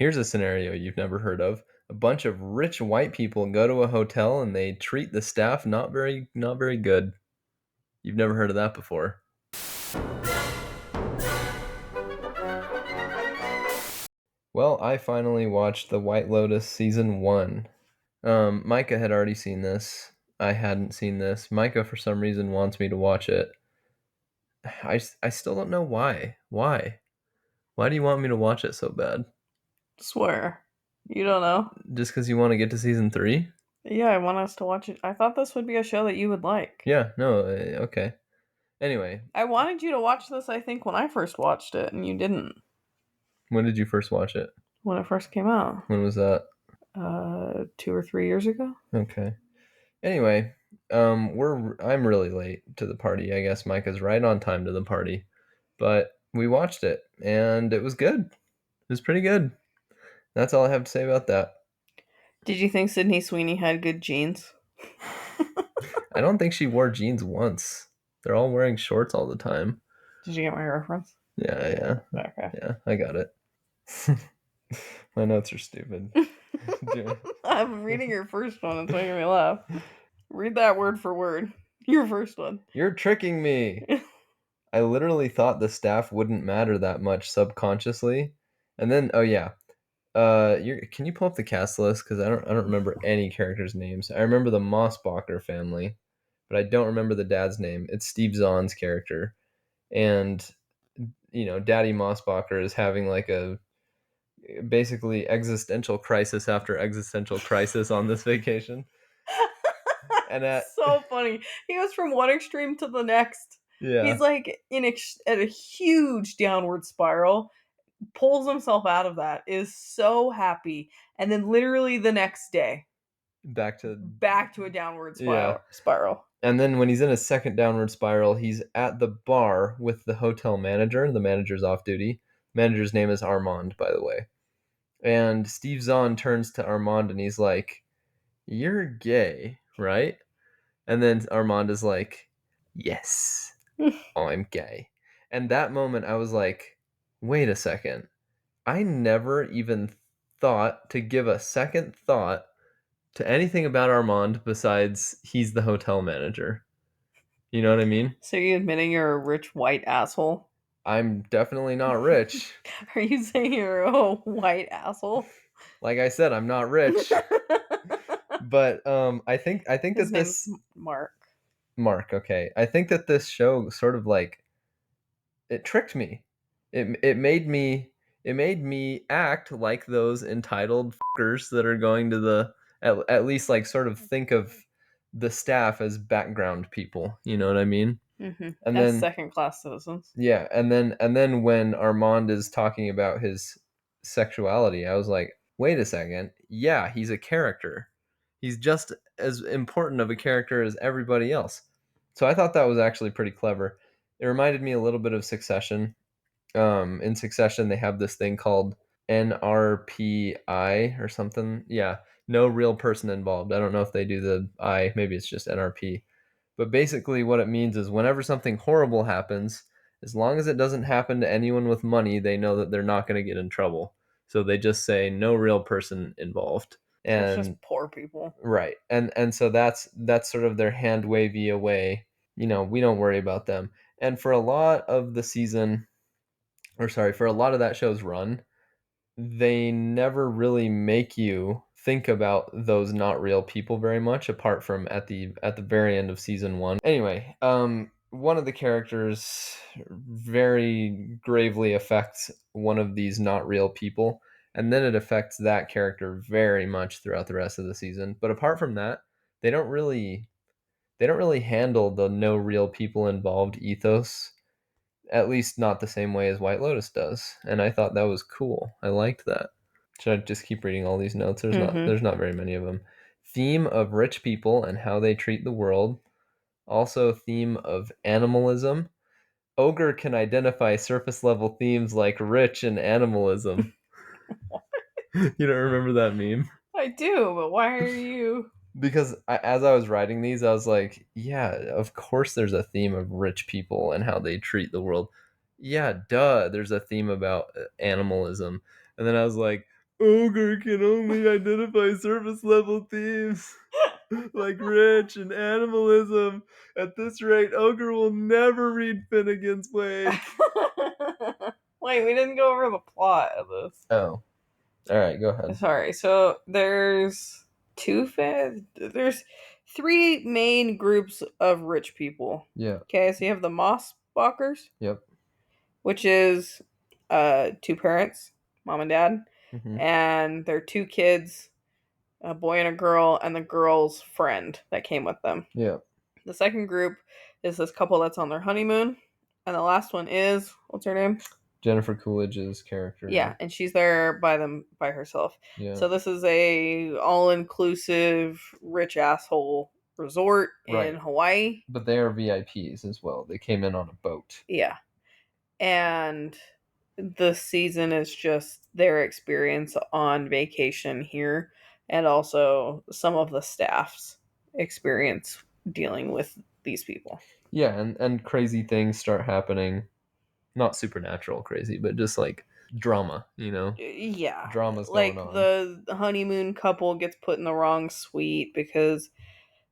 Here's a scenario you've never heard of. A bunch of rich white people go to a hotel and they treat the staff not very good. You've never heard of that before. Well, I finally watched The White Lotus Season 1. Micah had already seen this. I hadn't seen this. Micah, for some reason, wants me to watch it. I still don't know why. Why? Why do you want me to watch it so bad? Swear. You don't know? Just because you want to get to Season 3? Yeah, I want us to watch it. I thought this would be a show that you would like. Yeah, no, okay. Anyway, I wanted you to watch this, I think, when I first watched it, and you didn't. when did you first watch it? When it first came out. When was that? 2 or 3 years ago? Okay. Anyway, I'm really late to the party. I guess Micah's right on time to the party. But we watched it, and it was good. It was pretty good. That's all I have to say about that. Did you think Sydney Sweeney had good jeans? I don't think she wore jeans once. They're all wearing shorts all the time. Did you get my reference? Yeah. Okay. Yeah, I got it. My notes are stupid. I'm reading your first one. It's making me laugh. Read that word for word. Your first one. You're tricking me. I literally thought the staff wouldn't matter that much subconsciously. And then, oh yeah. Can you pull up the cast list? Because I don't remember any characters' names. I remember the Mossbacher family, but I don't remember the dad's name. It's Steve Zahn's character. And, Daddy Mossbacher is having like a basically existential crisis after existential crisis on this vacation. And so funny. He goes from one extreme to the next. Yeah. He's like at a huge downward spiral, pulls himself out of that, is so happy, and then literally the next day, back to a downward spiral. And then when he's in a second downward spiral, he's at the bar with the hotel manager. The manager's off duty. Manager's name is Armand, by the way. And Steve Zahn turns to Armand and he's like, "You're gay, right?" And then Armand is like, "Yes, I'm gay." And that moment I was like, wait a second. I never even thought to give a second thought to anything about Armand besides he's the hotel manager. You know what I mean? So you admitting you're a rich white asshole? I'm definitely not rich. Are you saying you're a white asshole? Like I said, I'm not rich. But I think His that name's this Mark, okay. I think that this show sort of like it tricked me. It made me act like those entitled fuckers that are going to the at least like sort of think of the staff as background people. You know what I mean? Mm-hmm. And As then second-class citizens. yeah, and then when Armand is talking about his sexuality, I was like, wait a second. Yeah, he's a character. He's just as important of a character as everybody else. So I thought that was actually pretty clever. It reminded me a little bit of Succession. In Succession, they have this thing called NRPI or something. Yeah, no real person involved. I don't know if they do the I. Maybe it's just NRP. But basically, what it means is whenever something horrible happens, as long as it doesn't happen to anyone with money, they know that they're not going to get in trouble. So they just say no real person involved. So it's And just poor people. right. And so that's sort of their hand wavy away. We don't worry about them. And for a lot of the season, or sorry, for a lot of that show's run, they never really make you think about those not real people very much, apart from at the very end of season 1. Anyway, one of the characters very gravely affects one of these not real people, and then it affects that character very much throughout the rest of the season. But apart from that, they don't really handle the no real people involved ethos, at least not the same way as White Lotus does. And I thought that was cool. I liked that. Should I just keep reading all these notes? There's not very many of them. Theme of rich people and how they treat the world. Also theme of animalism. Ogre can identify surface level themes like rich and animalism. You don't remember that meme? I do, but why are you? Because as I was writing these, I was like, yeah, of course there's a theme of rich people and how they treat the world. Yeah, duh, there's a theme about animalism. And then I was like, Ogre can only identify surface level themes like rich and animalism. At this rate, Ogre will never read Finnegan's Wake. Wait, we didn't go over the plot of this. Oh, all right, go ahead. Sorry. So there's three main groups of rich people. Yeah. Okay, so you have the Mossbachers, Yep. which is two parents, mom and dad, Hmm. and their two kids, a boy and a girl, and the girl's friend that came with them. Yeah. The second group is this couple that's on their honeymoon, and the last one is what's her name? Jennifer Coolidge's character. Yeah, and she's there by herself. Yeah. So this is a all-inclusive rich asshole resort in Right. Hawaii. But they are VIPs as well. They came in on a boat. Yeah. And the season is just their experience on vacation here and also some of the staff's experience dealing with these people. Yeah, and crazy things start happening. Not supernatural crazy, but just like drama, Yeah, Drama's going like on. the honeymoon couple gets put in the wrong suite because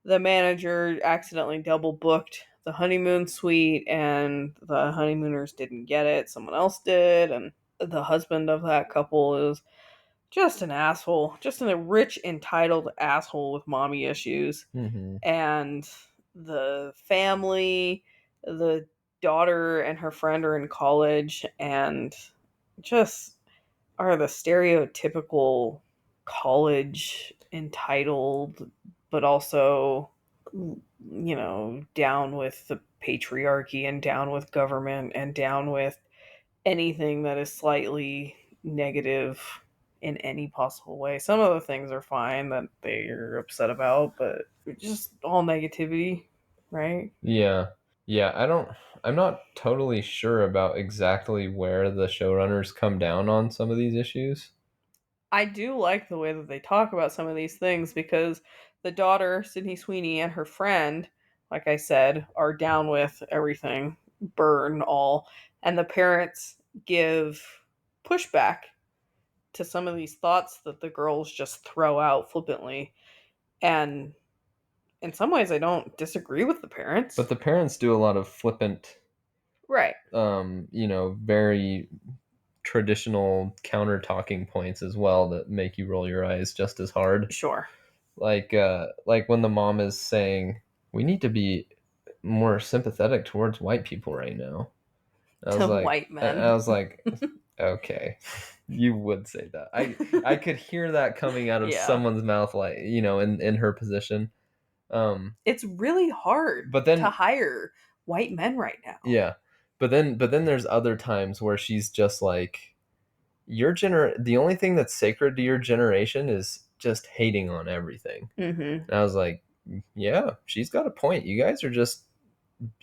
the manager accidentally double booked the honeymoon suite and the honeymooners didn't get it. Someone else did. And the husband of that couple is just an asshole, just a rich, entitled asshole with mommy issues. Hmm. And the family, the daughter and her friend are in college and just are the stereotypical college entitled, but also, down with the patriarchy and down with government and down with anything that is slightly negative in any possible way. Some of the things are fine that they're upset about, but just all negativity, right? Yeah. Yeah, I'm not totally sure about exactly where the showrunners come down on some of these issues. I do like the way that they talk about some of these things because the daughter, Sydney Sweeney, and her friend, like I said, are down with everything, burn all, and the parents give pushback to some of these thoughts that the girls just throw out flippantly. And in some ways, I don't disagree with the But parents. the parents do a lot of flippant, Right. very traditional counter talking points as well that make you roll your eyes just as hard. Sure. Like when the mom is saying, "We need to be more sympathetic towards white people right now." To white I men. was like, okay, you would say that. I could hear that coming out of Yeah. someone's mouth, like in her position. It's really hard But to then hire white men right now. yeah, but then there's other times where she's just like, the only thing that's sacred to your generation is just hating on everything. Mm-hmm. And I was like, yeah, she's got a point. You guys are just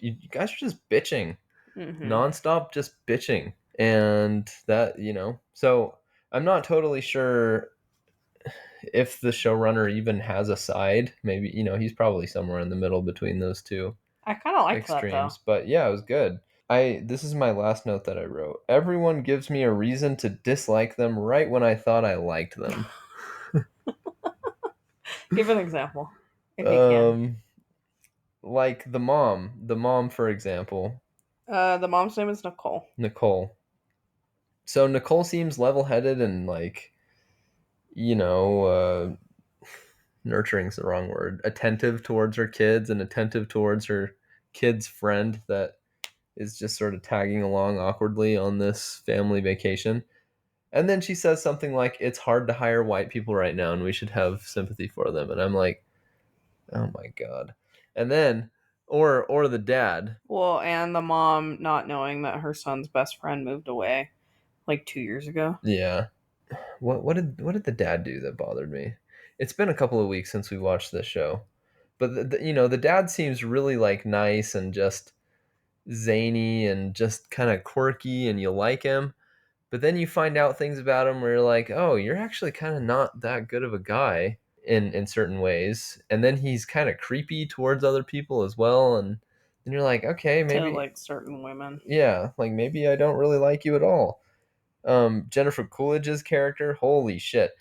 bitching Mm-hmm. nonstop, just bitching, and that so I'm not totally sure if the showrunner even has a side. Maybe he's probably somewhere in the middle between those two I kind of liked that though. extremes, but yeah, it was good. This is my last note that I wrote. Everyone gives me a reason to dislike them right when I thought I liked them. Give an example, if you can. um like the mom for example, The mom's name is Nicole. Nicole. So Nicole seems level-headed and like you know uh nurturing's the wrong word, attentive towards her kids and attentive towards her kid's friend that is just sort of tagging along awkwardly on this family vacation. And then she says something like, it's hard to hire white people right now and we should have sympathy for them. And I'm like, oh my God. And then, or the dad. Well, and the mom not knowing that her son's best friend moved away like 2 years ago. Yeah. What did the dad do that bothered me? It's been a couple of weeks since we watched this show. But the dad seems really like nice and just zany and just kind of quirky and you like him. But then you find out things about him where you're like, oh, you're actually kind of not that good of a guy in certain ways. And then he's kind of creepy towards other people as well. And then you're like, okay, To maybe, like certain women. yeah, like maybe I don't really like you at all. Jennifer Coolidge's character, holy shit.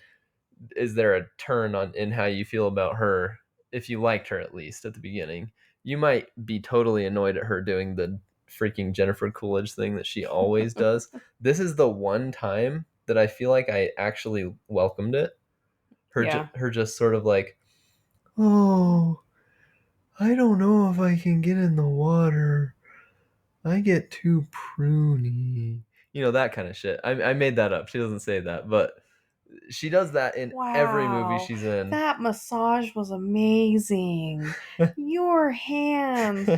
Is there a turn on in how you feel about her if you liked her at least at the beginning? You might be totally annoyed at her doing the freaking Jennifer Coolidge thing that she always does. This is the one time that I feel like I actually welcomed it. Yeah. Her just sort of like, "Oh, I don't know if I can get in the water. I get too pruny." You know, that kind of shit. I made that up. She doesn't say that, but she does that in every movie Wow. she's in. That massage was amazing. Your hands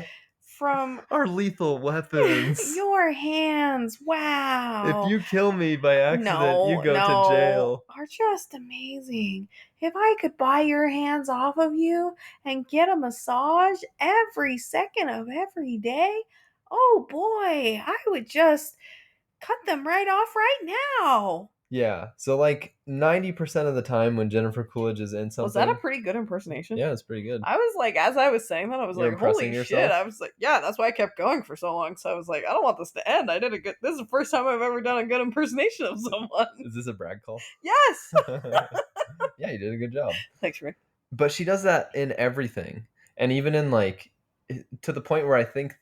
from Are lethal weapons. your hands. If Wow. you kill me by accident, you No, go to no, jail. are just amazing. If I could buy your hands off of you and get a massage every second of every day, oh boy, I would just cut them right off right now. Yeah. So like 90% of the time when Jennifer Coolidge is in Was that a something, pretty good impersonation? yeah, it's pretty good. I was like, as I was saying that, I was You're like, holy impressing shit. I yourself. was like, yeah, that's why I kept going for so long. So I was like, I don't want this to end. I did a good, this is the first time I've ever done a good impersonation of someone. Is this a brag call? Yes. Yeah, you did a good job. Thanks, Rick. But she does that in everything. And even in like to the point where I think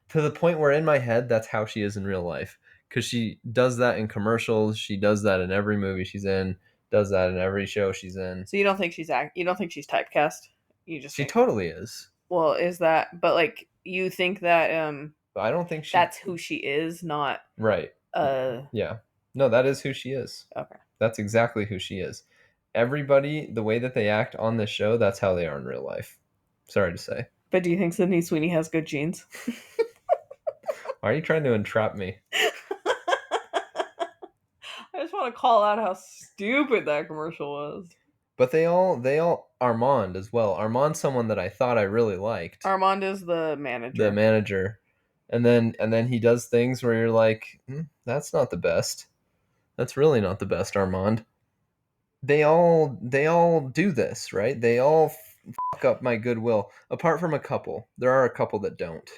to the point where in my head that's how she is in real life cuz she does that in commercials, she does that in every movie she's in, does that in every show she's in. So you don't think you don't think she's typecast? You just She think, totally is. well, is that, but like, you think that But I don't think she that's who she is, not right. uh Yeah. No, that is who she is. okay. That's exactly who she is. Everybody, the way that they act on this show, that's how they are in real life. Sorry to say. But do you think Sydney Sweeney has good genes? Why are you trying to entrap me? I just want to call out how stupid that commercial was. But they all Armand as well. Armand's someone that I thought I really liked, Armand is the the manager. manager. And then he does things where you're like, that's not the best. That's really not the best, Armand. They all do this, right? They all fuck up my goodwill. Apart from a couple. There are a couple that don't.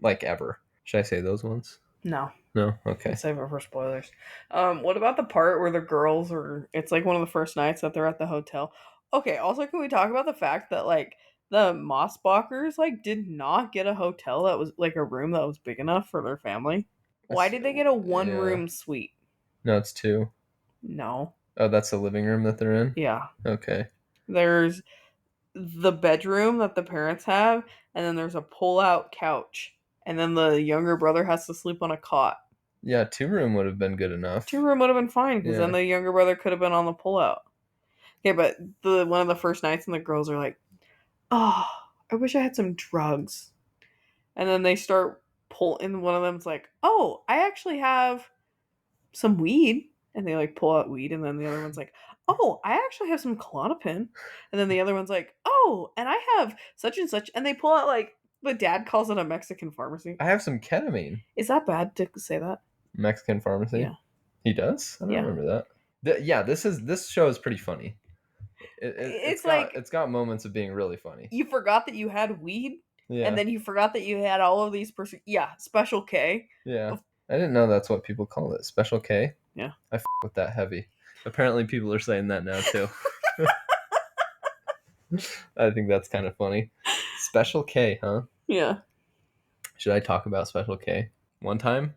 Like ever. Should I say those ones? No, No? let's Okay. save it for spoilers. What about the part where the girls are? It's like one of the first nights that they're at the hotel. Okay. Also, can we talk about the fact that like the Mossbachers like did not get a hotel that was like a room that was big enough for their family? Why did they get a one Yeah. room suite? No, it's two. No. Oh, that's the living room that they're in? Yeah. Okay. There's the bedroom that the parents have, and then there's a pull-out couch, and then the younger brother has to sleep on a cot. Yeah, two-room would have been good Two enough. room would have been fine because then Yeah. the younger brother could have been on the pull-out. Okay, but the one of the first nights, and the girls are like, "Oh, I wish I had some drugs," and then they start and one of them's like, "Oh, I actually have some weed," and they like pull out weed, and then the other one's like, "Oh, I actually have some Klonopin," and then the other one's like, "Oh, and I have such and such," and they pull out like the dad calls it a Mexican pharmacy. I have some ketamine. Is that bad to say that? Mexican pharmacy. Yeah, He does? I don't yeah. remember that. Yeah, this show is pretty funny. It's It's got like it's got moments of being really funny. you forgot that you had weed, and Yeah. then you forgot that you had all of these. Yeah, Special K. Yeah. I didn't know that's what people call it. Special K. Yeah. I with that heavy. Apparently people are saying that now too. I think that's kind of funny. Special K, huh? Yeah. Should I talk about Special K? One time,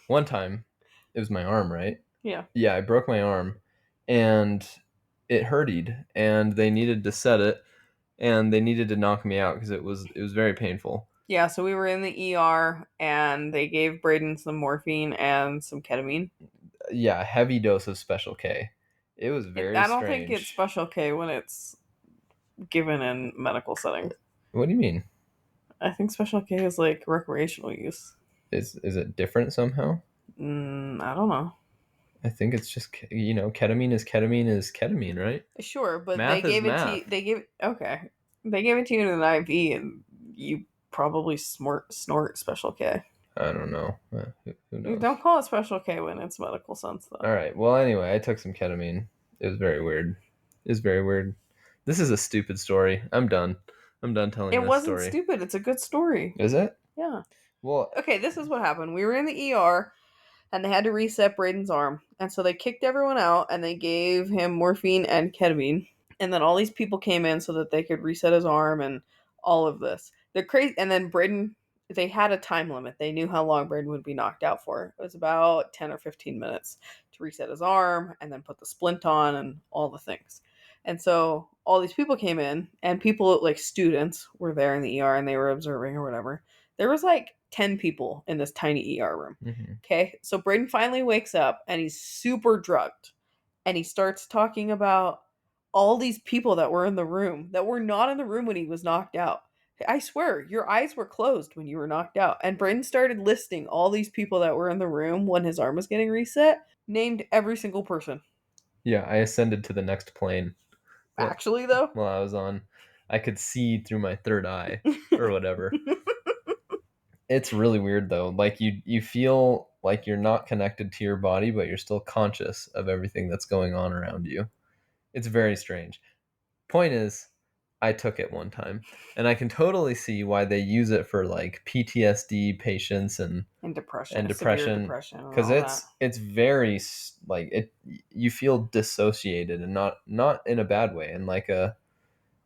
one time, it was my arm, right? Yeah. Yeah, I broke my arm, and it hurted, and they needed to set it, and they needed to knock me out because it was very painful. Yeah, so we were in the ER and they gave Braden some morphine and some ketamine. Yeah, heavy dose of Special K. It was very I don't think it's strange. Special K when it's given in medical settings. What do you mean? I think Special K is like recreational use. Is it different somehow? I don't know. I think it's just ketamine is ketamine, right? Sure, but they Math is gave it to you. math. Okay. They gave it to you in an IV, and you probably snort Special K. I don't know. Who You knows? don't call it Special K when it's medical sense, though. All right. Well, anyway, I took some ketamine. It was very weird. It was very weird. This is a stupid story. I'm done. I'm done telling It this wasn't story. stupid. It's a good story. Is it? Yeah. Well, Okay, this is what happened. We were in the ER, and they had to reset Braden's arm. And so they kicked everyone out and they gave him morphine and ketamine. And then all these people came in so that they could reset his arm and all of this. They're crazy. And then Braden, they had a time limit. They knew how long Braden would be knocked out for. It was about 10 or 15 minutes to reset his arm and then put the splint on and all the things. And so all these people came in, and people like students were there in the ER and they were observing or whatever. There was like 10 people in this tiny ER room. Mm-hmm. Okay. So Braden finally wakes up and he's super drugged. And he starts talking about all these people that were in the room that were not in the room when he was knocked out. I swear, your eyes were closed when you were knocked out. And Braden started listing all these people that were in the room when his arm was getting reset, named every single person. Yeah, I ascended to the next plane. What? Actually, though. While I was on, I could see through my third eye or whatever. It's really weird though. Like you feel like you're not connected to your body, but you're still conscious of everything that's going on around you. It's very strange. Point is, I took it one time, and I can totally see why they use it for like PTSD patients And depression, and severe depression, depression, and because all that. it's very like it. You feel dissociated and not in a bad way, and like a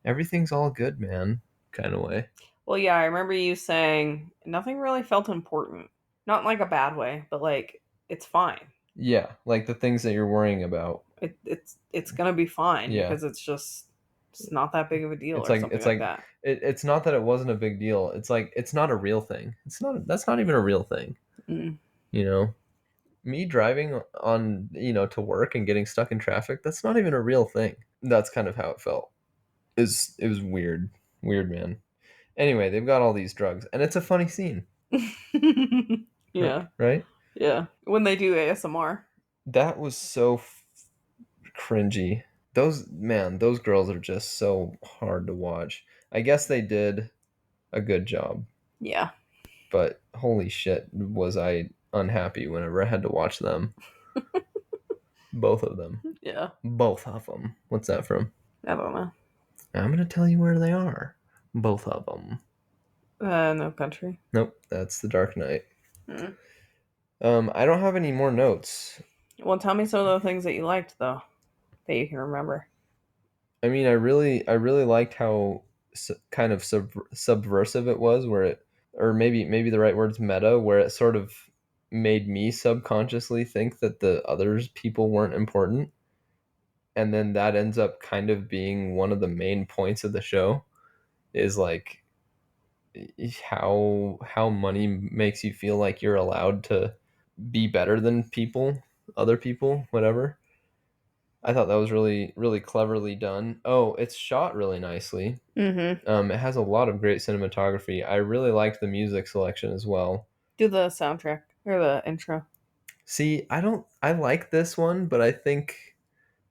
everything's all good, man, kind of way. Well, yeah, I remember you saying nothing really felt important. Not in like a bad way, but like it's fine. Yeah, like the things that you're worrying about. It's gonna be fine Yeah, because it's not that big of a deal it's or like something like that. it's not that it wasn't a big deal. It's like it's not a real thing. It's not. That's not even a real thing. Mm. You know, me driving on to work and getting stuck in traffic. That's not even a real thing. That's kind of how it felt. It was weird, weird, man. Anyway, they've got all these drugs, and it's a funny scene, Yeah, right? yeah. When they do ASMR. That was so cringy. Those girls are just so hard to watch. I guess they did a good job, Yeah. but holy shit, was I unhappy whenever I had to watch them. Both of them. Yeah. Both of them. What's that from? I don't know. I'm gonna tell you where they are. Both of them. No country. Nope, that's The Dark Knight. Mm. I don't have any more notes. Well, tell me some of the things that you liked though, that you can remember. I mean, I really liked how kind of subversive it was, where it, or maybe the right word's meta, where it sort of made me subconsciously think that the others people weren't important, and then that ends up kind of being one of the main points of the show, is like how money makes you feel like you're allowed to be better than people, other people, whatever. I thought that was really, really cleverly done. Oh, it's shot really nicely. Mm-hmm. It has a lot of great cinematography. I really liked the music selection as well. Do the soundtrack or the intro. See, I like this one, but I think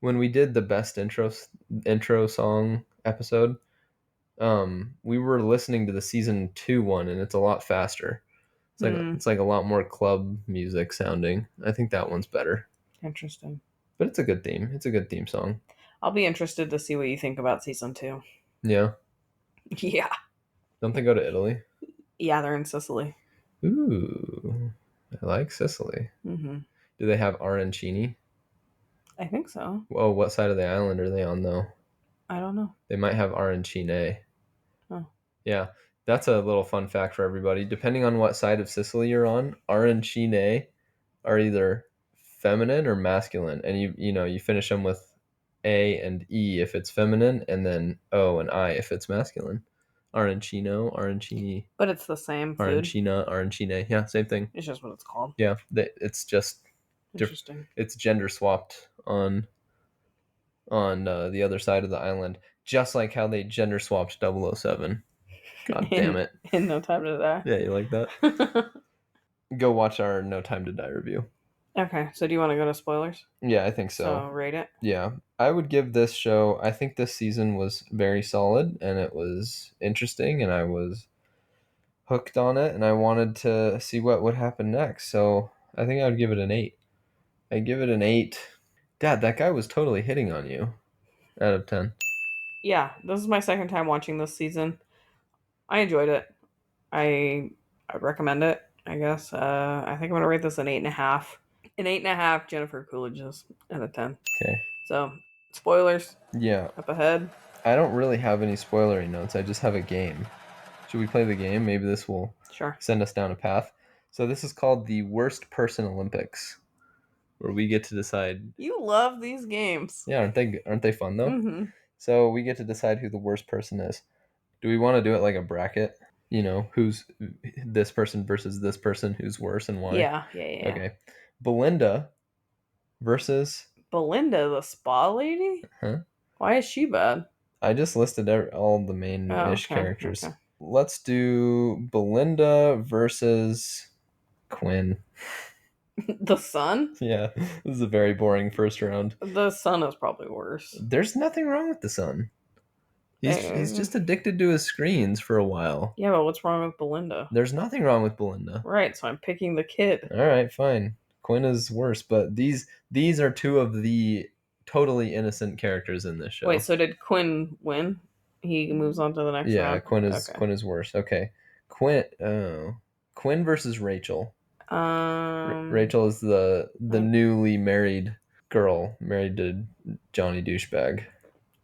when we did the best intro song episode, we were listening to the season 2 one, and it's a lot faster. Hmm. It's like a lot more club music sounding. I think that one's better. Interesting. But it's a good theme. It's a good theme song. I'll be interested to see what you think about season 2. Yeah. Yeah. Don't they go to Italy? Yeah, they're in Sicily. Ooh. I like Sicily. Mm-hmm. Do they have arancini? I think so. Oh, what side of the island are they on though? I don't know. They might have arancine. Oh. Yeah. That's a little fun fact for everybody. Depending on what side of Sicily you're on, arancine are either feminine or masculine, and you finish them with A and E if it's feminine, and then O and I if it's masculine. Arancino, arancini, But it's the same food. arancina, arancine. Yeah, same thing. It's just what it's called. Yeah, it's just Interesting. it's gender swapped on the other side of the island, just like how they gender swapped 007. God damn in it. in No Time to Yeah, you like that? Die. Go watch our No Time to Die review. Okay, so do you want to go to spoilers? Yeah, I think so. So rate it. Yeah, I would give this show. I think this season was very solid, and it was interesting, and I was hooked on it, and I wanted to see what would happen next. So I think I would give it an 8. I give it an 8. Dad, that guy was totally hitting on you. Out of 10. Yeah, this is my second time watching this season. I enjoyed it. I I'd recommend it. I guess. I think I'm gonna rate this an 8.5. An 8.5 Jennifer Coolidge's out of 10. Okay. So, spoilers Yeah. up ahead. I don't really have any spoilery notes. I just have a game. Should we play the game? Maybe this will Sure. send us down a path. So this is called the Worst Person Olympics, where we get to decide. You love these games. Yeah, aren't they fun though? Mm-hmm. So we get to decide who the worst person is. Do we want to do it like a bracket? Who's this person versus this person, who's worse and why? Yeah. Okay. Belinda versus, Belinda, the spa lady? huh? Why is she bad? I just listed all the Oh, main-ish okay. characters. Okay. Let's do Belinda versus Quinn. The son? Yeah, this is a very boring first round. The son is probably worse. There's nothing wrong with the son. He's Uh, just addicted to his screens for a while. yeah, but what's wrong with Belinda? There's nothing wrong with Belinda. Right, so I'm picking the kid. All right, fine. Quinn is worse, but these are two of the totally innocent characters in this Wait, show. so did Quinn win? He moves on to the next Yeah, round. Quinn is Okay. Quinn is worse. Okay, Quinn versus Rachel. Um, Rachel is the I, newly married girl married to Johnny douchebag.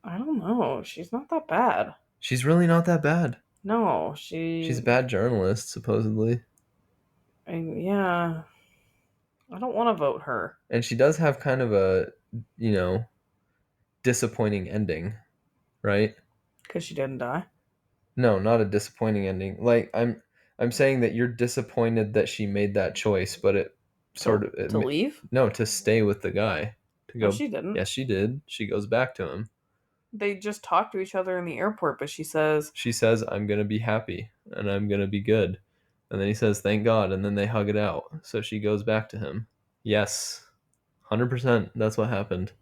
I don't know. She's not that bad. She's really not that bad. No, She's a she. bad journalist, supposedly. Yeah. I don't want to vote her. And she does have kind of a, you know, disappointing ending, right? Because she didn't die. No, not a disappointing ending. Like I'm saying that you're disappointed that she made that choice, but it sort To, of it, to leave? no, to stay with the guy. To No, go. she didn't. Yes, she did. She goes back to him. They just talked to each other in the airport, but she says, She says, "I'm going to be happy and I'm going to be good." And then he says, "Thank God." And then they hug it out. So she goes back to him. Yes. 100%. That's what happened.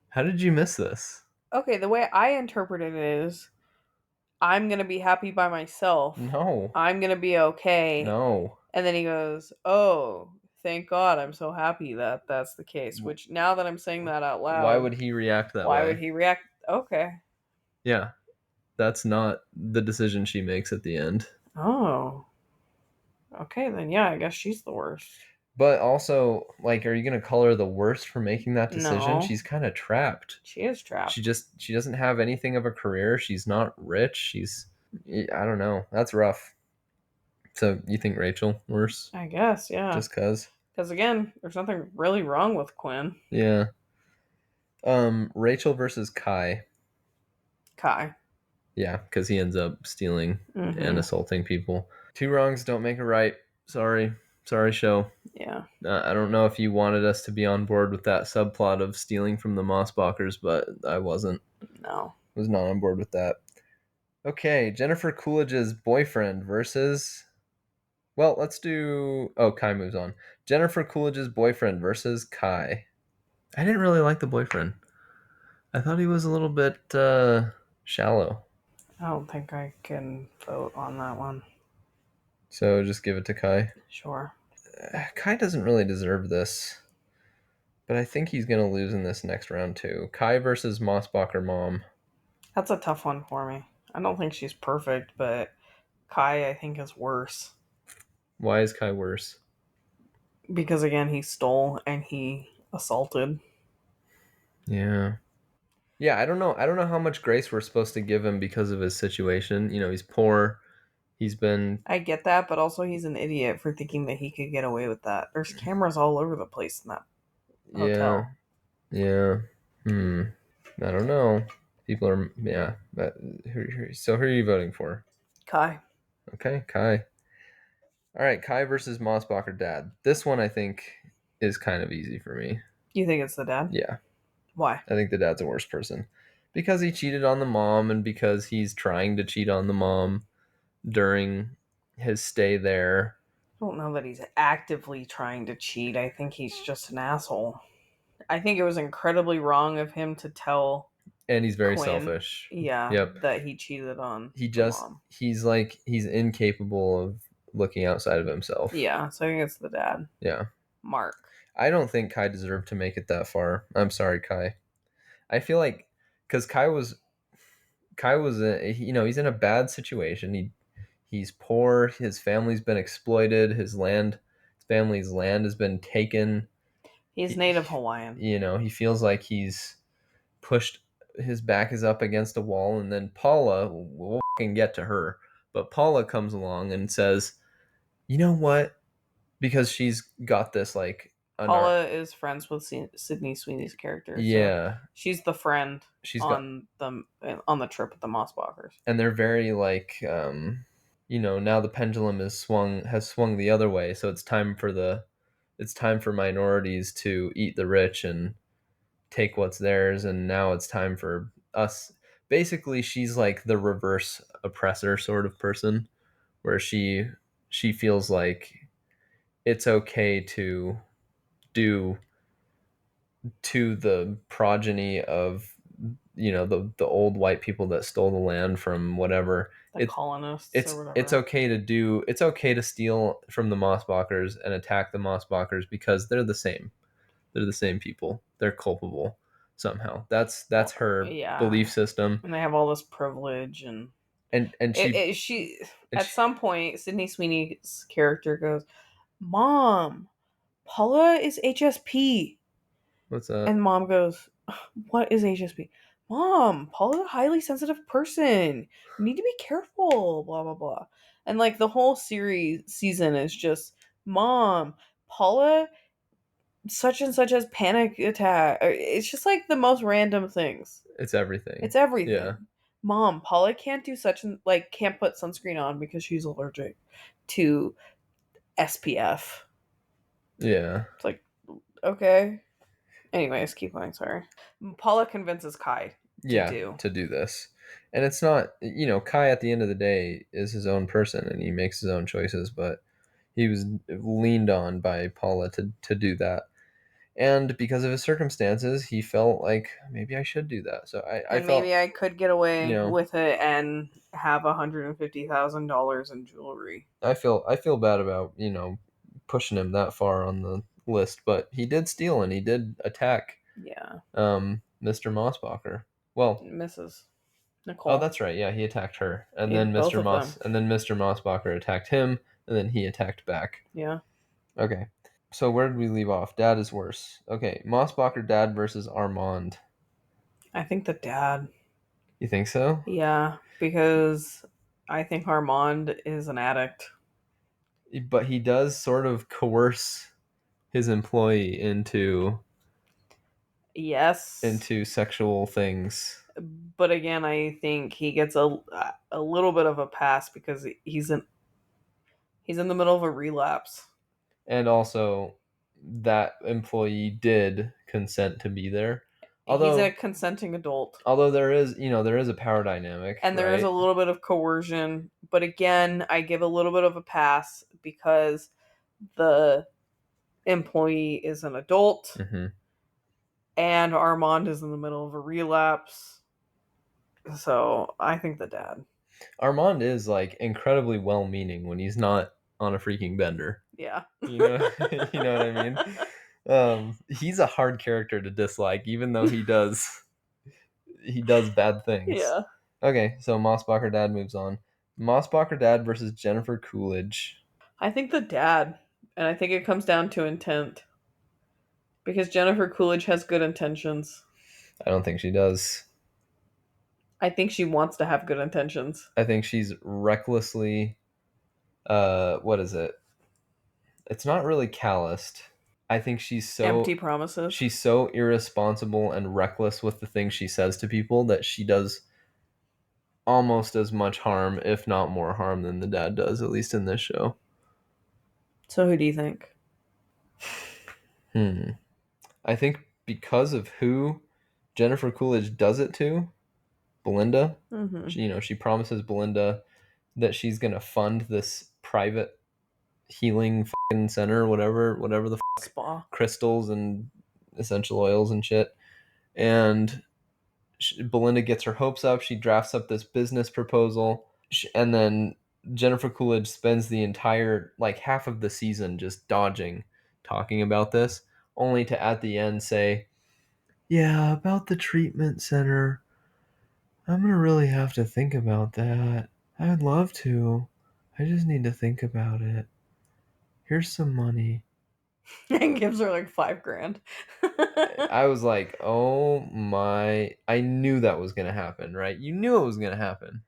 How did you miss this? okay, the way I interpret it is, I'm going to be happy by myself. No. I'm going to be okay. No. And then he goes, oh, thank God, I'm so happy that that's the case. Which now that I'm saying that out Why loud, would he react that why would way? he react? Okay. Yeah. That's not the decision she makes at the end. Oh. Okay, then yeah, I guess she's the worst. But also, like, are you going to call her the worst for making that decision? No. She's kind of trapped. She is trapped. She doesn't have anything of a career. She's not rich. I don't know. That's rough. So you think Rachel worse? I guess, yeah. Just cuz? Because again, there's nothing really wrong with Quinn. Yeah. Rachel versus Kai. Kai. Yeah, because he ends up stealing and Mm-hmm. assaulting people. Two wrongs don't make a right. Sorry. Sorry, show. Yeah. I don't know if you wanted us to be on board with that subplot of stealing from the Mossbachers, but I wasn't. No. Was not on board with that. Okay, Jennifer Coolidge's boyfriend versus. Well, let's do. Oh, Kai moves on. Jennifer Coolidge's boyfriend versus Kai. I didn't really like the boyfriend. I thought he was a little bit shallow. I don't think I can vote on that one. So just give it to Kai. Sure. Kai doesn't really deserve this, but I think he's going to lose in this next round too. Kai versus Mossbacher mom. That's a tough one for me. I don't think she's perfect, but Kai, I think, is worse. Why is Kai worse? Because again, he stole and he assaulted. Yeah. Yeah, I don't know. I don't know how much grace we're supposed to give him because of his situation. He's poor. He's been. I get that, but also he's an idiot for thinking that he could get away with that. There's cameras all over the place in that Yeah. hotel. Yeah. Hmm. I don't know. People are. Yeah. But so who are you voting for? Kai. Okay, Kai. All right, Kai versus Mossbacher dad. This one I think is kind of easy for me. You think it's the dad? Yeah, Why? I think the dad's a worse person because he cheated on the mom and because he's trying to cheat on the mom during his stay there. I don't know that he's actively trying to cheat. I think he's just an asshole. I think it was incredibly wrong of him to tell And he's very Quinn, selfish. yeah, Yep. that he cheated on He the just mom. he's incapable of looking outside of himself. Yeah, so I think it's the dad. Yeah. Mark. I don't think Kai deserved to make it that far. I'm sorry, Kai. I feel like cuz Kai was he's in a bad situation. He's poor, his family's been exploited, his land family's land has been taken. He's He, native Hawaiian. he feels like he's pushed, his back is up against a wall, and then Paula, we'll fucking get to her, but Paula comes along and says, you know what? Because she's got this like Paula is friends with Sydney Sweeney's character, so yeah, she's the friend she's got, on the trip with the Mossbachers. and they're very like now the pendulum has swung the other way, so it's time for minorities to eat the rich and take what's theirs, and now it's time for us. Basically, she's like the reverse oppressor sort of person, where she feels like it's okay to do to the progeny of the old white people that stole the land from whatever. The colonists or It's whatever. okay to do, it's okay to steal from the Mossbachers and attack the Mossbachers because they're the same people, they're culpable somehow. That's Well, her yeah, belief system. and they have all this privilege, and And she and at she some point, Sydney Sweeney's character goes, "Mom, Paula is HSP," what's that? and Mom goes, "What is HSP?" Mom, Paula's a highly sensitive person. You need to be careful. Blah blah blah. And like the whole season is just, Mom, Paula such and such as panic attack. It's just like the most random things. It's everything. It's everything. Yeah. Mom, Paula can't do such and like can't put sunscreen on because she's allergic to SPF. Yeah. It's like, okay. Anyways, keep going. Sorry. Paula convinces Kai to Yeah, do. to do this. And it's not, Kai at the end of the day is his own person and he makes his own choices, but he was leaned on by Paula to do that. And because of his circumstances, he felt like maybe I should do that. So I And felt, maybe I could get you away know, with it and have $150,000 in jewelry. I feel bad about, pushing him that far on the list, but he did steal and he did attack Yeah. Mr. Mossbacher. Well, Mrs. oh, Nicole. that's right. Yeah, he attacked her, and then Both of them. Mr. Mossbacher attacked him, and then he attacked back. Yeah. Okay, so where did we leave off? Dad is worse. Okay, Mossbacher dad versus Armand. I think the dad. You think so? Yeah, because I think Armand is an addict. But he does sort of coerce his employee Yes, into sexual things, but again, I think he gets a little bit of a pass because he's in the middle of a relapse. and also that employee did consent to be there. He's a Although consenting adult. there is there is a power dynamic, And there is a right? little bit of coercion, but again, I give a little bit of a pass because the employee is an adult Mm-hmm. and Armand is in the middle of a relapse. So I think the dad. Armand is like incredibly well-meaning when he's not on a freaking bender. Yeah. You know, you know what I mean. He's a hard character to dislike, even though he does bad things. Yeah. Okay, so Mossbacher dad moves on. Mossbacher dad versus Jennifer Coolidge. I think the dad. And I think it comes down to intent. Because Jennifer Coolidge has good intentions. I don't think she does. I think she wants to have good intentions. I think she's recklessly. What is it? It's not really calloused. I think Empty promises. she's so irresponsible and reckless with the things she says to people that she does almost as much harm, if not more harm, than the dad does, at least in this show. So who do you think? Hmm. I think because of who Jennifer Coolidge does it to, Belinda, Mm-hmm. she promises Belinda that she's going to fund this private healing fucking center, whatever the Spa. crystals and essential oils and shit. And Belinda gets her hopes up. She drafts up this business proposal, and then Jennifer Coolidge spends the entire like half of the season just dodging talking about this, only to at the end say, "Yeah, about the treatment center. I'm gonna really have to think about that. I'd love to. I just need to think about it." Here's some money. And gives her like 5 grand. I was like, oh my, I knew that was gonna happen, right? You knew it was gonna happen.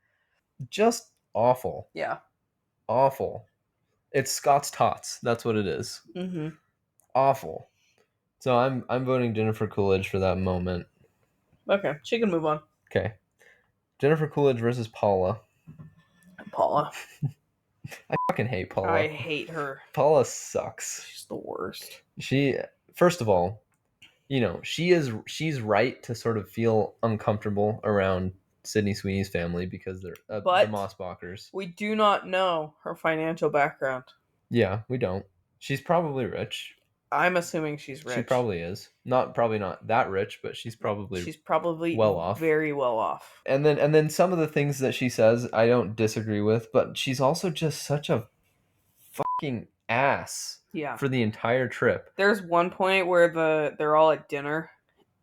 Just awful. Yeah. Awful. It's Scott's Tots. That's what it is. Mm-hmm. Awful. So I'm voting Jennifer Coolidge for that moment. Okay, she can move on. Okay. Jennifer Coolidge versus Paula. Paula. I fucking hate I Paula. hate her. Paula sucks. She's the worst. She first of all, she's right to sort of feel uncomfortable around Sydney Sweeney's family because they're the But Mossbachers. we do not know her financial background. Yeah, we don't. She's probably rich. I'm assuming she's She rich. probably is. Probably not that rich, but she's probably She's probably well off. very well off. And then some of the things that she says I don't disagree with, but she's also just such a fucking ass Yeah. for the entire trip. There's one point where they're all at dinner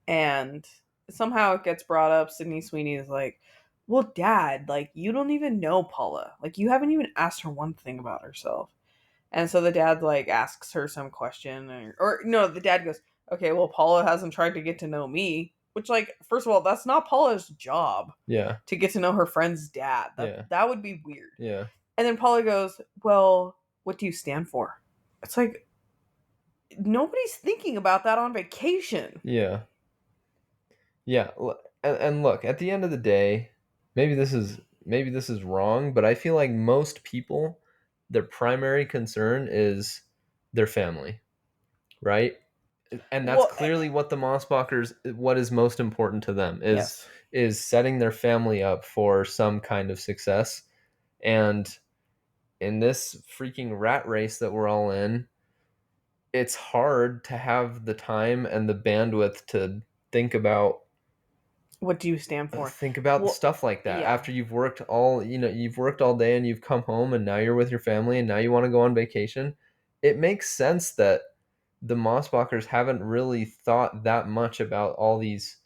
and somehow it gets brought up. Sydney Sweeney is like, "Well, Dad, like you don't even know Paula. Like you haven't even asked her one thing about herself." And so the dad like asks her some question, or no, the dad goes, "Okay, well, Paula hasn't tried to get to know me." Which, like, first of all, that's not Paula's job Yeah. to get to know her friend's dad. Yeah. That would be weird. Yeah. And then Paula goes, "Well, what do you stand for?" It's like nobody's thinking about that on vacation. Yeah. Yeah. And look, at the end of the day, maybe this is wrong, but I feel like most people, their primary concern is their family, right? And that's Well, clearly what the Mossbachers, what is most important to them yes. is setting their family up for some kind of success. And in this freaking rat race that we're all in, it's hard to have the time and the bandwidth to think about What do you stand for? Well, stuff like that yeah. after you've worked all day and you've come home and now you're with your family and now you want to go on vacation. It makes sense that the Mossbachers haven't really thought that much about all these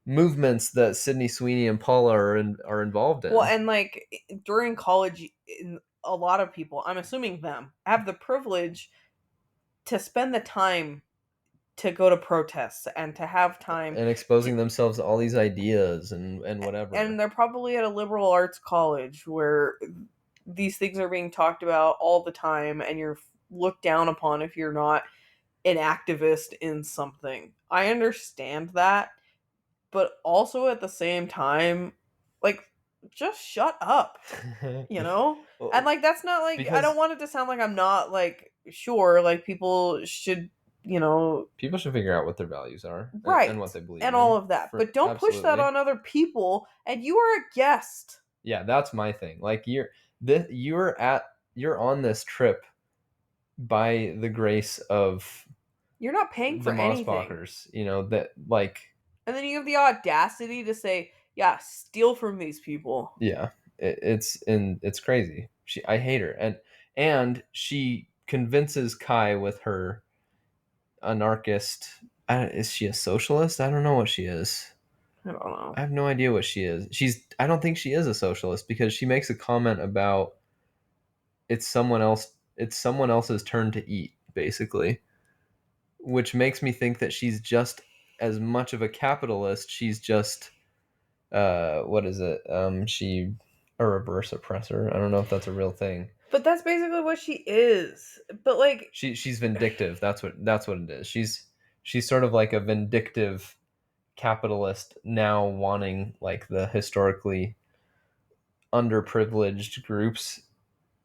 movements that Sydney Sweeney and Paula are involved Well, in. and like during college, a lot of people, I'm assuming them, have the privilege to spend the time to go to protests and to have time And to, exposing themselves to all these ideas and and whatever. they're probably at a liberal arts college where these things are being talked about all the time and you're looked down upon if you're not an activist in something. I understand that, but also at the same time, like, just shut up, you know? And Well, like that's not like I don't because want it to sound like I'm not like sure like people should, you know, people should figure out what their values are and what right they believe and all in. of that. For But don't push that absolutely. on other people and you are a guest. Yeah, that's my thing. Like you're on this trip by the grace of You're not paying the for anything. Mossbachers, that like And then you have the audacity to say, "Yeah, steal from these people." yeah, it's crazy. I hate her and she convinces Kai with her anarchist. Is she a socialist? I don't know what she is. I don't know. I have no idea what she is. I don't think she is a socialist because she makes a comment about it's someone else's turn to eat, basically, which makes me think that she's just as much of a capitalist. She's just what is it? She a reverse oppressor. I don't know if that's a real thing. But that's basically what she is. But like She's vindictive. That's what it is. She's sort of like a vindictive capitalist now wanting like the historically underprivileged groups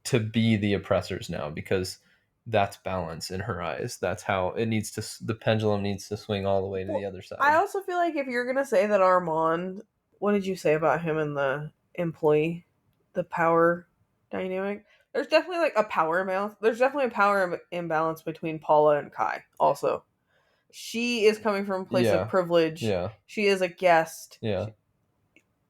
to be the oppressors now because that's balance in her eyes. That's how the pendulum needs to swing all the way to the well, other I side. also feel like if you're gonna say that Armand, what did you say about him and the employee, the power dynamic? There's definitely like a power imbalance. There's definitely a power imbalance between Paula and Kai. Also, she is coming from a place of Yeah. privilege. Yeah. She is a guest. Yeah.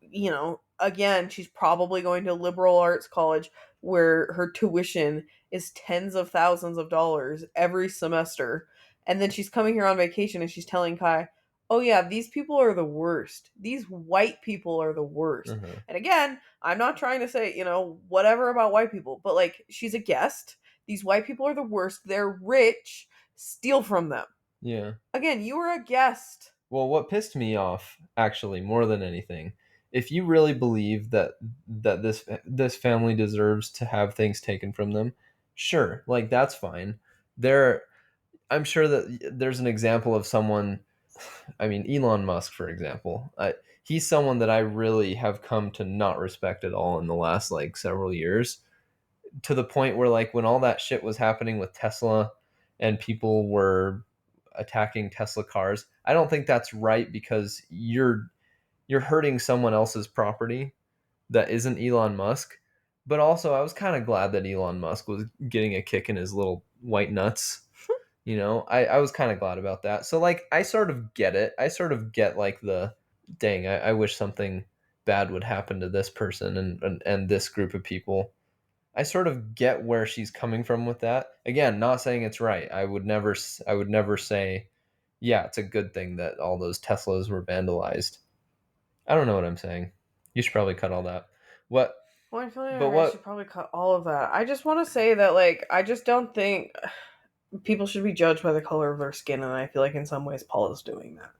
You know, again, she's probably going to liberal arts college where her tuition is tens of thousands of dollars every semester. And then she's coming here on vacation and she's telling Kai, "Oh yeah, these people are the worst. These white people are the worst." Mhm. And again, I'm not trying to say, whatever about white people, but like she's a guest. These white people are the worst. They're rich. Steal from them. Yeah. Again, you were a guest. Well, what pissed me off, actually, more than anything, if you really believe that this family deserves to have things taken from them, sure, like that's fine. There, I'm sure that there's an example of someone. I mean, Elon Musk, for example. He's someone that I really have come to not respect at all in the last like several years, to the point where like when all that shit was happening with Tesla and people were attacking Tesla cars, I don't think that's right because you're hurting someone else's property that isn't Elon Musk. But also I was kind of glad that Elon Musk was getting a kick in his little white nuts. I was kind of glad about that. So like I sort of get it. I sort of get like the dang, I wish something bad would happen to this person and this group of people. I sort of get where she's coming from with that. Again, not saying it's right. I would never say, yeah, it's a good thing that all those Teslas were vandalized. I don't know what I'm saying. You should probably cut all that. What? Well, I feel like But I should what? probably cut all of that. I just want to say that, like, I just don't think people should be judged by the color of their skin, and I feel like in some ways Paula's doing that.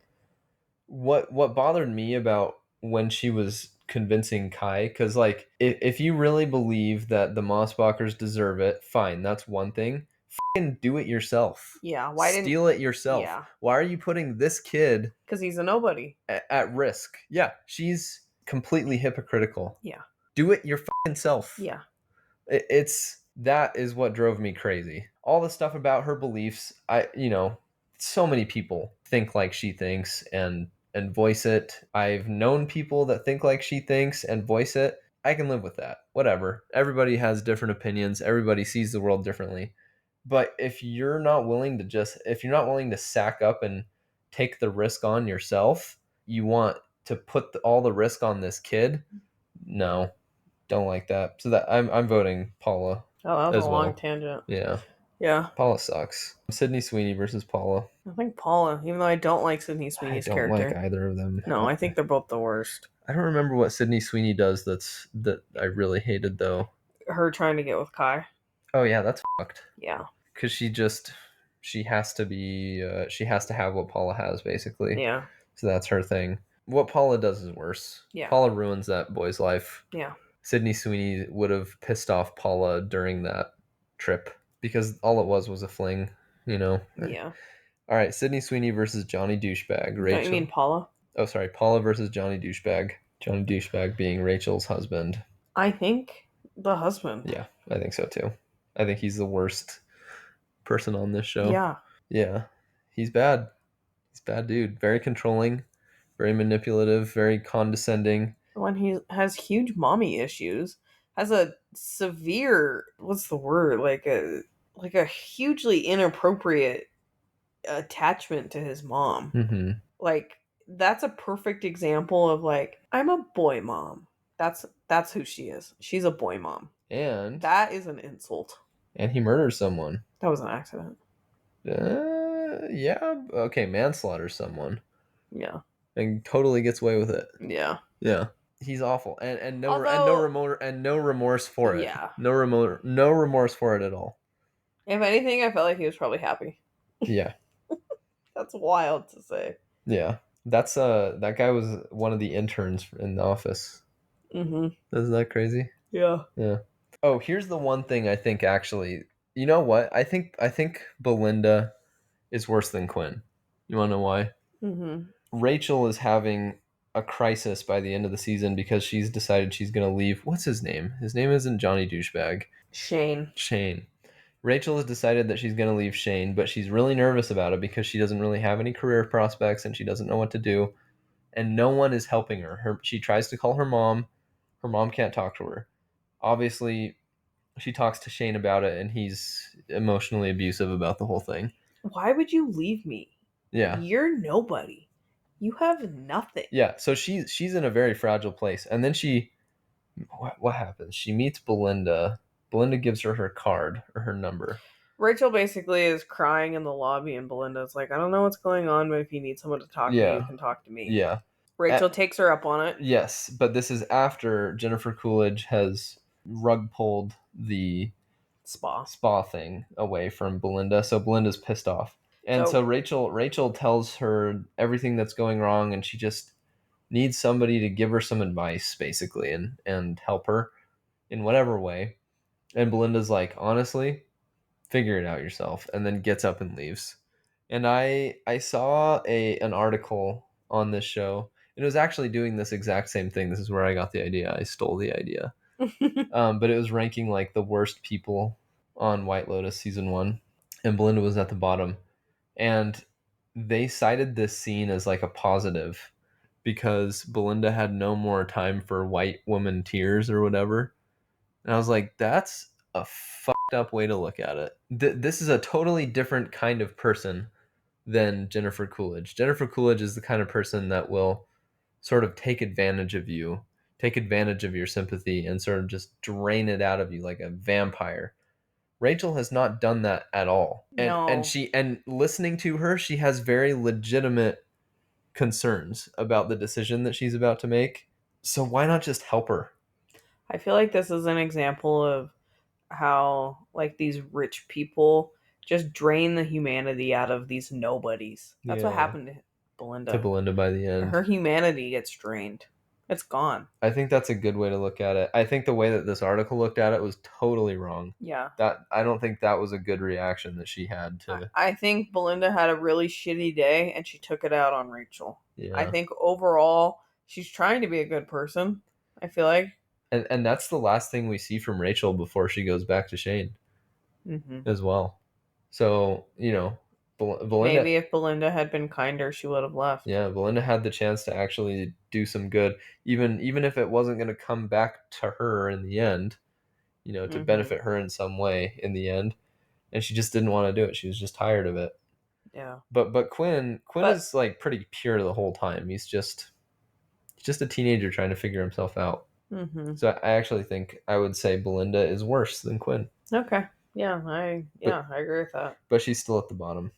What bothered me about when she was convincing Kai, because like if you really believe that the Mossbachers deserve it, fine, that's one thing. Fucking do it yourself. Yeah, why didn't. Steal it yourself. Yeah, Why are you putting this kid because he's a nobody. at risk? Yeah, she's completely hypocritical. Yeah, Do it your fucking self. yeah, It's that is what drove me crazy. All the stuff about her beliefs, so many people think like she thinks and voice it. I've known people that think like she thinks and voice it. I can live with that. Whatever. Everybody has different opinions. Everybody sees the world differently. But if you're not willing to sack up and take the risk on yourself, you want to put all the risk on this kid? No, don't like that. So that I'm voting Paula Oh, that was a as long well. tangent. Yeah, Yeah, Paula sucks. Sydney Sweeney versus Paula. I think Paula, even though I don't like Sydney I Sweeney's don't like character. either of them. No, I think they're both the worst. I don't remember what Sydney Sweeney does that I really hated though. Her trying to get with Kai. Oh yeah, that's fucked. Yeah, Because she has to have what Paula has basically. yeah, So that's her thing. What Paula does is worse. yeah, Paula ruins that boy's life. yeah, Sydney Sweeney would have pissed off Paula during that trip because all it was a fling, you know. yeah. All right, Sydney Sweeney versus Johnny Douchebag. Don't you Rachel. mean Paula? Oh, sorry, Paula versus Johnny Douchebag. Johnny Douchebag being Rachel's husband. I think the husband. Yeah, I think so too. I think he's the worst person on this show. Yeah. Yeah, he's bad. He's a bad dude. Very controlling, very manipulative, very condescending. When he has huge mommy issues, has a severe, what's the word, like a hugely inappropriate attachment to his mom. Mm-hmm. Like that's a perfect example of like I'm a boy mom. That's who she is. She's a boy mom. And That is an insult. he murders someone. That was an accident. Yeah. Okay, manslaughter someone Yeah. and totally gets away with it. Yeah. Yeah. He's awful and Although, no remorse for it. yeah. No remorse for it at all. If anything, I felt like he was probably happy. Yeah. That's wild to say. Yeah. That's that guy was one of the interns in the office. Mm-hmm. Isn't that crazy? Yeah. Yeah. Oh, here's the one thing I think actually. You know what? I think Belinda is worse than Quinn. You want to know why? Mm-hmm. Rachel is having a crisis by the end of the season because she's decided she's going to leave. What's his name? His name isn't Johnny Douchebag. Shane. Shane. Rachel has decided that she's going to leave Shane, but she's really nervous about it because she doesn't really have any career prospects and she doesn't know what to do. And no one is helping her. She tries to call her mom. Her mom can't talk to her. Obviously, she talks to Shane about it and he's emotionally abusive about the whole thing. Why would you leave me? Yeah. You're nobody. You have nothing. Yeah, so she's in a very fragile place. And then what happens? She meets Belinda. Belinda gives her her card or her number. Rachel basically is crying in the lobby, and Belinda's like, I don't know what's going on, but if you need someone to talk to, you can talk to me. Yeah. Rachel takes her up on it. Yes, but this is after Jennifer Coolidge has rug pulled the Spa. spa thing away from Belinda. So Belinda's pissed off. And so So Rachel tells her everything that's going wrong, and she just needs somebody to give her some advice basically, and help her in whatever way. And Belinda's like, "Honestly, figure it out yourself," and then gets up and leaves. And I saw a an article on this show, and it was actually doing this exact same thing. This is where I got the idea. I stole the idea. But it was ranking like the worst people on White Lotus season 1, and Belinda was at the bottom. And they cited this scene as like a positive because Belinda had no more time for white woman tears or whatever. And I was like, that's a fucked up way to look at it. This is a totally different kind of person than Jennifer Coolidge. Jennifer Coolidge is the kind of person that will sort of take advantage of you, take advantage of your sympathy, and sort of just drain it out of you like a vampire. Rachel has not done that at all. no, And listening to her, she has very legitimate concerns about the decision that she's about to make. So why not just help her? I feel like this is an example of how like these rich people just drain the humanity out of these nobodies. That's what Yeah. happened to To Belinda. Belinda by the end. Her humanity gets drained. It's gone. I think that's a good way to look at it. I think the way that this article looked at it was totally wrong. Yeah. That I don't think that was a good reaction that she had I to. I think Belinda had a really shitty day and she took it out on Rachel. I Yeah. think overall she's trying to be a good person. I feel like. And that's the last thing we see from Rachel before she goes back to Shane Hmm. as well. So, Belinda, Maybe if Belinda had been kinder, she would have left. yeah, Belinda had the chance to actually do some good, even if it wasn't going to come back to her in the end, to Hmm. benefit her in some way in the end, and she just didn't want to do it. She was just tired of it. Yeah. But Quinn But is like pretty pure the whole time. He's just a teenager trying to figure himself out. hmm. So I actually think I would say Belinda is worse than Quinn, Okay. Yeah, but I agree with that. she's still at the bottom.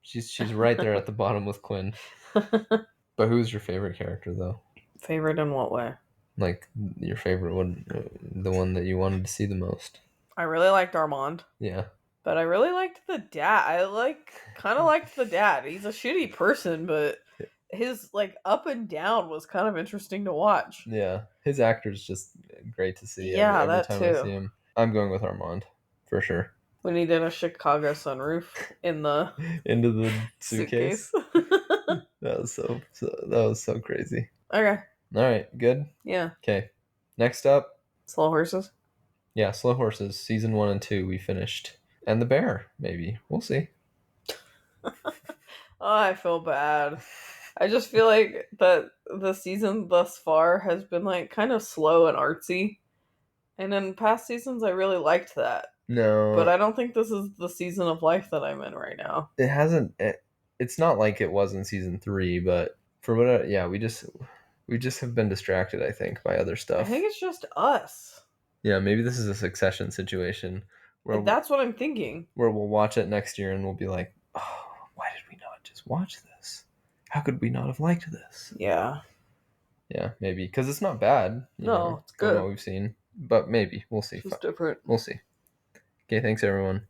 She's right there at the bottom with Quinn. But who's your favorite character though? Favorite in what way? Like your favorite one, the one that you wanted to see the most. I really liked Armand, Yeah, but I really liked the dad. I kind of liked the dad. He's a shitty person, but his like up and down was kind of interesting to watch. yeah. His actor's just great to see Yeah, every that time I see too. him. I'm going with Armand for sure. When he did a Chicago sunroof in the Into the suitcase. suitcase. That was so crazy. Okay. All right, good. Yeah. Okay, next up, Slow horses. yeah, Slow Horses season 1 and 2 we finished, and The Bear maybe we'll see. Oh, I feel bad. I just feel like that the season thus far has been like kind of slow and artsy. And in past seasons I really liked that. But No, I don't think this is the season of life that I'm in right now. it hasn't. It's not like it was in season 3, but for what? Yeah, we just have been distracted. I think by other I stuff. think it's just us. Yeah, maybe this is a Succession situation where That's what I'm thinking. we'll watch it next year and we'll be like, oh, why did we not just watch this? How could we not have liked this? Yeah. Yeah, maybe because it's not bad, No, it's from what good. we've seen. But maybe we'll see. It's just different. We'll see. Okay, thanks everyone.